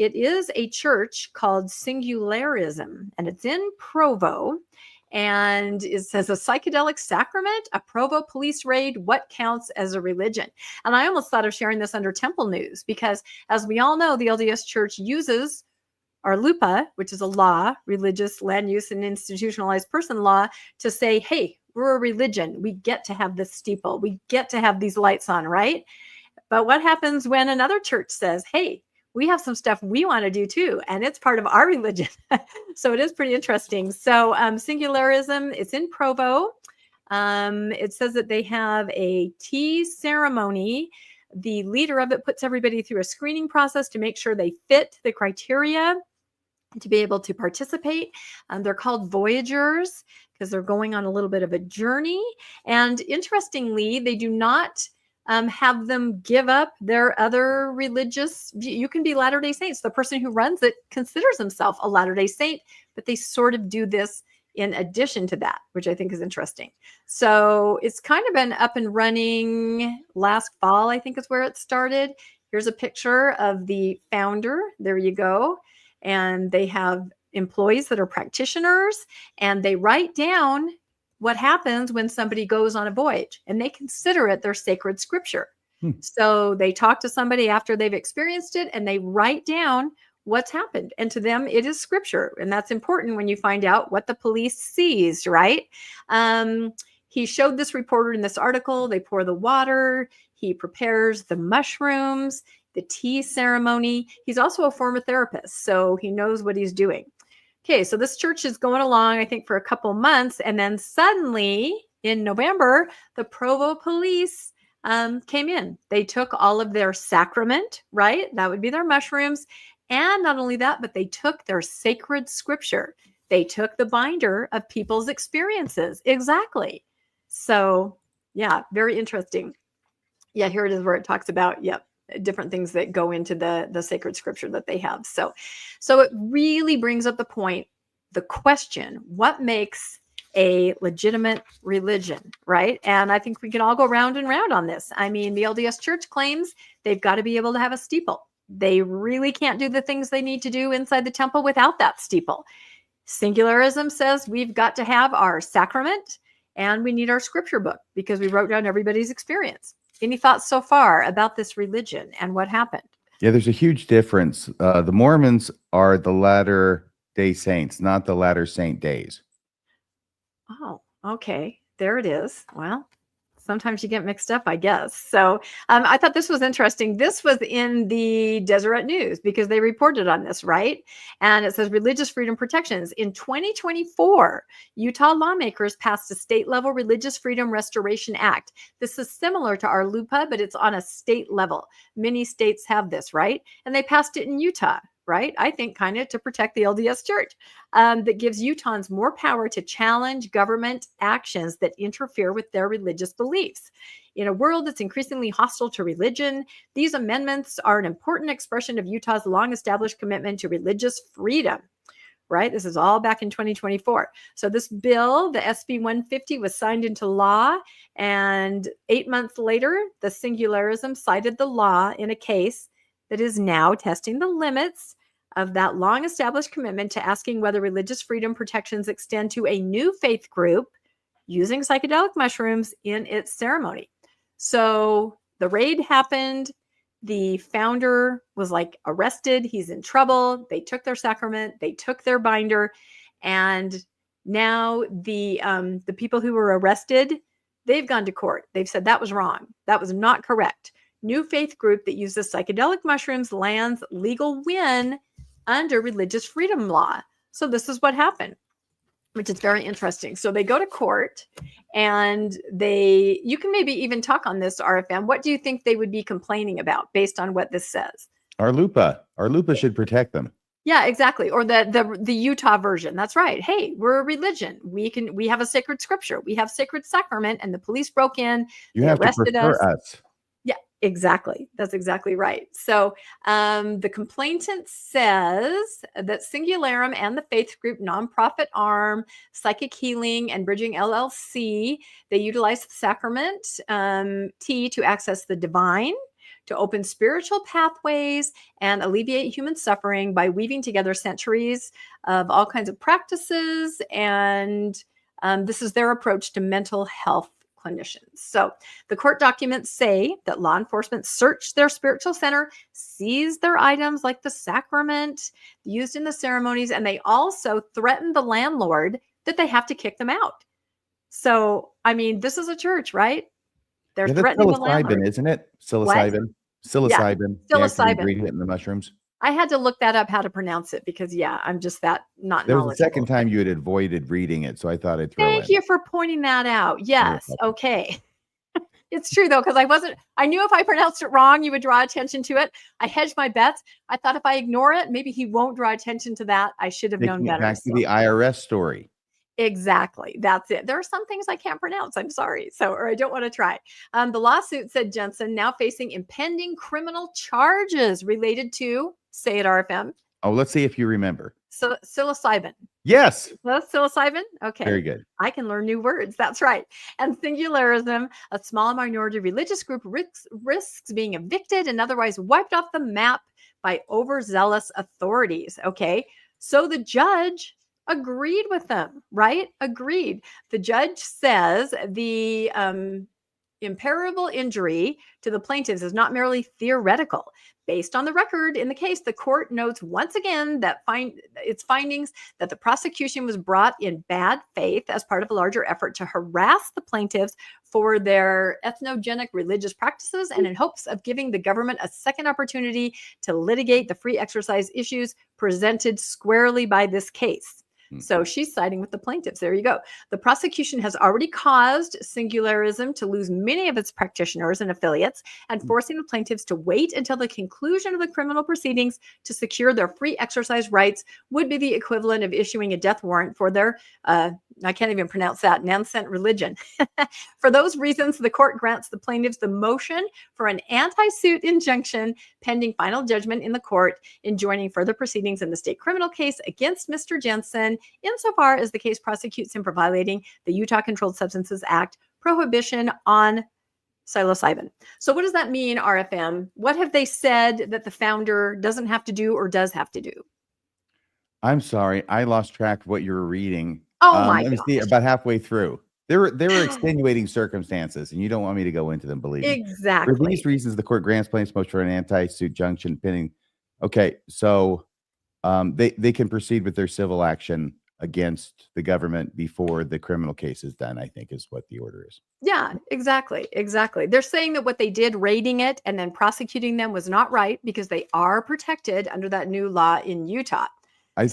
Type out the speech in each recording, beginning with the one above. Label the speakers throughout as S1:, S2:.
S1: it is a church called Singularism, and it's in Provo. And it says a psychedelic sacrament, a Provo police raid, what counts as a religion? And I almost thought of sharing this under Temple News because, as we all know, the LDS Church uses our LUPA, which is a law, religious land use and institutionalized person law, to say, hey, we're a religion. We get to have this steeple. We get to have these lights on, right? But what happens when another church says, hey, we have some stuff we want to do too, and it's part of our religion. So it is pretty interesting. So Singularism, it's in Provo. It says that they have a tea ceremony. The leader of it puts everybody through a screening process to make sure they fit the criteria to be able to participate. They're called Voyagers because they're going on a little bit of a journey. And interestingly, they do not have them give up their other religious. You can be Latter-day Saints. The person who runs it considers himself a Latter-day Saint, but they sort of do this in addition to that, which I think is interesting. So it's kind of been up and running last fall, I think is where it started. Here's a picture of the founder. There you go. And they have employees that are practitioners, and they write down what happens when somebody goes on a voyage, and they consider it their sacred scripture. So they talk to somebody after they've experienced it, and they write down what's happened. And to them, it is scripture. And that's important when you find out what the police seized, right? He showed this reporter in this article. They pour the water. He prepares the mushrooms, the tea ceremony. He's also a former therapist, so he knows what he's doing. Okay, so this church is going along, I think, for a couple months. And then suddenly in November, the Provo police came in. They took all of their sacrament, right? That would be their mushrooms. And not only that, but they took their sacred scripture. They took the binder of people's experiences. Exactly. So, yeah, very interesting. Yeah, here it is where it talks about, different things that go into the sacred scripture that they have. So it really brings up the point, the question, what makes a legitimate religion, right? And I think we can all go round and round on this. I mean, the LDS Church claims they've got to be able to have a steeple. They really can't do the things they need to do inside the temple without that steeple. Singularism says we've got to have our sacrament and we need our scripture book because we wrote down everybody's experience. Any thoughts so far about this religion and what happened?
S2: Yeah, there's a huge difference. The Mormons are the Latter-day Saints, not the Latter Saint Days.
S1: Oh, okay. There it is. Well, sometimes you get mixed up, I guess. So I thought this was interesting. This was in the Deseret News because they reported on this, right? And it says religious freedom protections. In 2024, Utah lawmakers passed a state-level Religious Freedom Restoration Act. This is similar to our LUPA, but it's on a state level. Many states have this, right? And they passed it in Utah, right? I think kind of to protect the LDS Church, that gives Utahns more power to challenge government actions that interfere with their religious beliefs. In a world that's increasingly hostile to religion, these amendments are an important expression of Utah's long-established commitment to religious freedom, right? This is all back in 2024. So this bill, the SB 150, was signed into law, and 8 months later, the Singularism cited the law in a case that is now testing the limits of that long-established commitment to asking whether religious freedom protections extend to a new faith group using psychedelic mushrooms in its ceremony. So the raid happened. The founder was arrested. He's in trouble. They took their sacrament. They took their binder. And now the people who were arrested, they've gone to court. They've said that was wrong. That was not correct. New faith group that uses psychedelic mushrooms lands legal win under religious freedom law. So this is what happened, which is very interesting. So they go to court and you can maybe even talk on this, RFM. What do you think they would be complaining about based on what this says?
S2: Our LUPA should protect them.
S1: Yeah, exactly. Or the Utah version. That's right. Hey, we're a religion. We have a sacred scripture. We have sacred sacrament, and the police broke in.
S2: You have to prefer us.
S1: Yeah, exactly. That's exactly right. So the complainant says that Singularism and the faith group nonprofit arm, Psychic Healing and Bridging LLC, they utilize the sacrament tea to access the divine, to open spiritual pathways and alleviate human suffering by weaving together centuries of all kinds of practices. And this is their approach to mental health clinicians. So the court documents say that law enforcement searched their spiritual center, seized their items like the sacrament used in the ceremonies, and they also threatened the landlord that they have to kick them out. So, I mean, this is a church, right? They're threatening the landlord.
S2: Isn't it?
S1: What?
S2: Psilocybin. Psilocybin.
S1: Yeah,
S2: The active
S1: psilocybin.
S2: ingredient in the mushrooms.
S1: I had to look that up, how to pronounce it, because I'm just that not
S2: There was
S1: knowledgeable.
S2: the second time you had avoided reading it, so I thought I'd throw it.
S1: Thank you for pointing that out. Yes. Okay. It's true though, because I knew if I pronounced it wrong, you would draw attention to it. I hedged my bets. I thought if I ignore it, maybe he won't draw attention to that. I should have known better.
S2: Back to the IRS story.
S1: Exactly. That's it. There are some things I can't pronounce. I'm sorry. Or I don't want to try. The lawsuit said Jensen now facing impending criminal charges related to, say it RFM.
S2: Oh, let's see if you remember.
S1: Psilocybin.
S2: Yes.
S1: That's psilocybin? Okay.
S2: Very good.
S1: I can learn new words. That's right. And Singularism, a small minority religious group risks being evicted and otherwise wiped off the map by overzealous authorities. Okay. So the judge agreed with them, right? Agreed. The judge says the irreparable injury to the plaintiffs is not merely theoretical. Based on the record in the case, the court notes once again that its findings that the prosecution was brought in bad faith as part of a larger effort to harass the plaintiffs for their ethnogenic religious practices and in hopes of giving the government a second opportunity to litigate the free exercise issues presented squarely by this case. So she's siding with the plaintiffs. There you go. The prosecution has already caused Singularism to lose many of its practitioners and affiliates and forcing the plaintiffs to wait until the conclusion of the criminal proceedings to secure their free exercise rights would be the equivalent of issuing a death warrant for their, I can't even pronounce that, nascent religion. For those reasons, the court grants the plaintiffs the motion for an anti-suit injunction pending final judgment in the court, enjoining further proceedings in the state criminal case against Mr. Jensen, insofar as the case prosecutes him for violating the Utah Controlled Substances Act prohibition on psilocybin. So what does that mean, RFM? What have they said that the founder doesn't have to do or does have to do?
S2: I'm sorry. I lost track of what you were reading.
S1: Oh my
S2: Let me
S1: gosh.
S2: see, about halfway through. There were extenuating circumstances, and you don't want me to go into them, believe me.
S1: Exactly.
S2: For these reasons, the court grants plaintiffs motion for an anti-suit junction pending. Okay, so they can proceed with their civil action against the government before the criminal case is done, I think is what the order is.
S1: Yeah, exactly. They're saying that what they did raiding it and then prosecuting them was not right because they are protected under that new law in Utah.
S2: I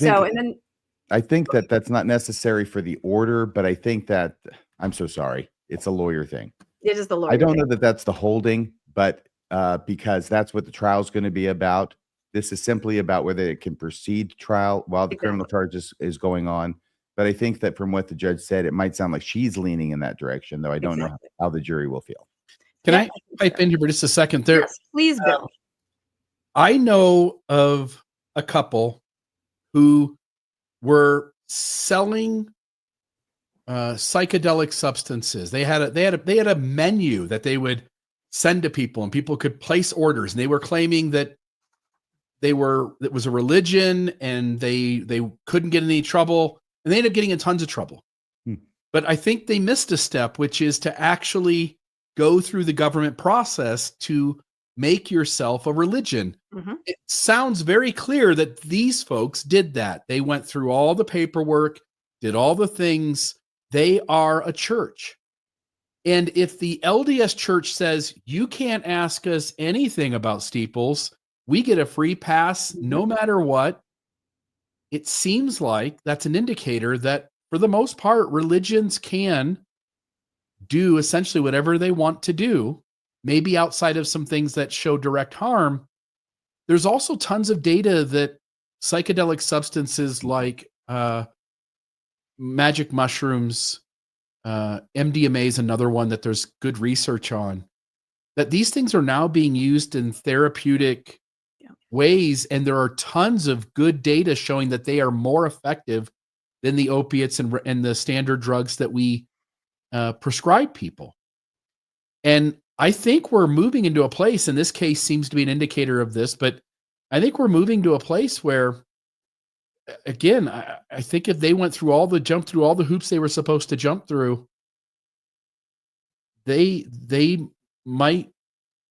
S2: think that that's not necessary for the order, but I think that, I'm so sorry, it's a lawyer thing.
S1: It is the lawyer
S2: I don't
S1: thing.
S2: know that that's the holding, but because that's what the trial is going to be about. This is simply about whether it can proceed to trial while the criminal charge is going on. But I think that from what the judge said, it might sound like she's leaning in that direction, though I don't know how the jury will feel.
S3: Can I pipe in here for just a second there?
S1: Yes, please, Bill.
S3: I know of a couple who were selling psychedelic substances. They had a menu that they would send to people, and people could place orders, and they were claiming that it was a religion, and they couldn't get in any trouble, and they ended up getting in tons of trouble. But I think they missed a step, which is to actually go through the government process to make yourself a religion. It sounds very clear that these folks did that. They went through all the paperwork, did all the things. They are a church. And if the LDS church says, you can't ask us anything about steeples, we get a free pass no matter what, it seems like that's an indicator that for the most part, religions can do essentially whatever they want to do, maybe outside of some things that show direct harm. There's also tons of data that psychedelic substances like magic mushrooms, MDMA is another one that there's good research on, that these things are now being used in therapeutic ways. And there are tons of good data showing that they are more effective than the opiates and the standard drugs that we prescribe people. And I think we're moving into a place, and this case seems to be an indicator of this, but I think we're moving to a place where, again, I think if they jumped through all the hoops they were supposed to jump through, they might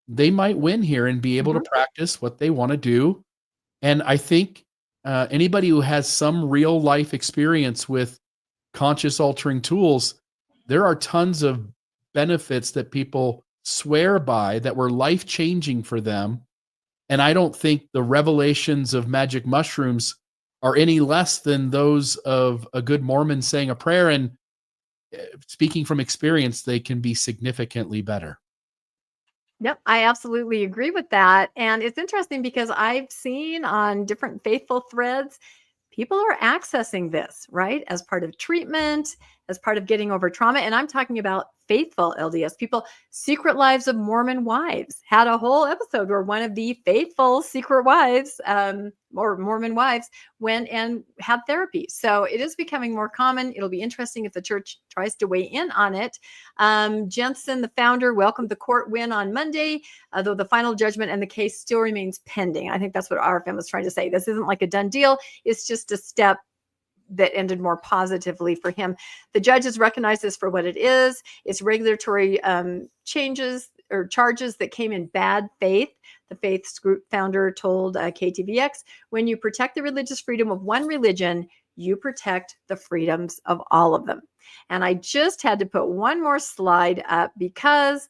S3: win here and be able to practice what they want to do. And I think anybody who has some real life experience with conscious altering tools, there are tons of benefits that people swear by that were life changing for them. And I don't think the revelations of magic mushrooms are any less than those of a good Mormon saying a prayer. And speaking from experience, they can be significantly better.
S1: Yep, I absolutely agree with that. And it's interesting because I've seen on different faithful threads, people are accessing this, right? As part of treatment, as part of getting over trauma. And I'm talking about faithful LDS people. Secret Lives of Mormon Wives had a whole episode where one of the faithful secret wives, or Mormon wives, went and had therapy. So it is becoming more common. It'll be interesting if the church tries to weigh in on it. Jensen, the founder, welcomed the court win on Monday, though the final judgment and the case still remains pending. I think that's what RFM was trying to say. This isn't like a done deal. It's just a step that ended more positively for him. The judges recognize this for what it is. It's regulatory changes or charges that came in bad faith. The Faiths Group founder told KTVX, when you protect the religious freedom of one religion, you protect the freedoms of all of them. And I just had to put one more slide up because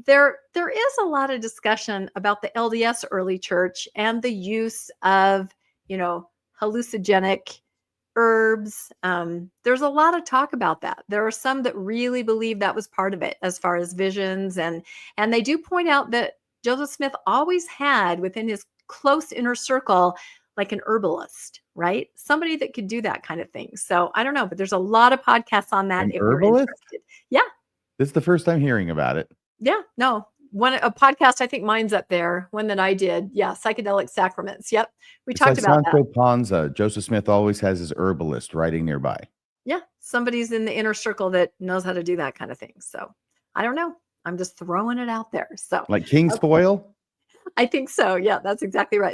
S1: there is a lot of discussion about the LDS early church and the use of, hallucinogenic herbs. There's a lot of talk about that. There are some that really believe that was part of it as far as visions. And they do point out that Joseph Smith always had within his close inner circle, like an herbalist, right? Somebody that could do that kind of thing. So I don't know, but there's a lot of podcasts on that.
S2: An
S1: if you're
S2: herbalist?
S1: interested. Yeah.
S2: This is the first time hearing about it.
S1: Yeah. No. A podcast, I think mine's up there, one that I did. Yeah. Psychedelic Sacraments. Yep. We talked about that.
S2: Sancho Panza, Joseph Smith always has his herbalist writing nearby.
S1: Yeah. Somebody's in the inner circle that knows how to do that kind of thing. So I don't know. I'm just throwing it out there. So
S2: Like King's Foil?
S1: I think so. Yeah, that's exactly right.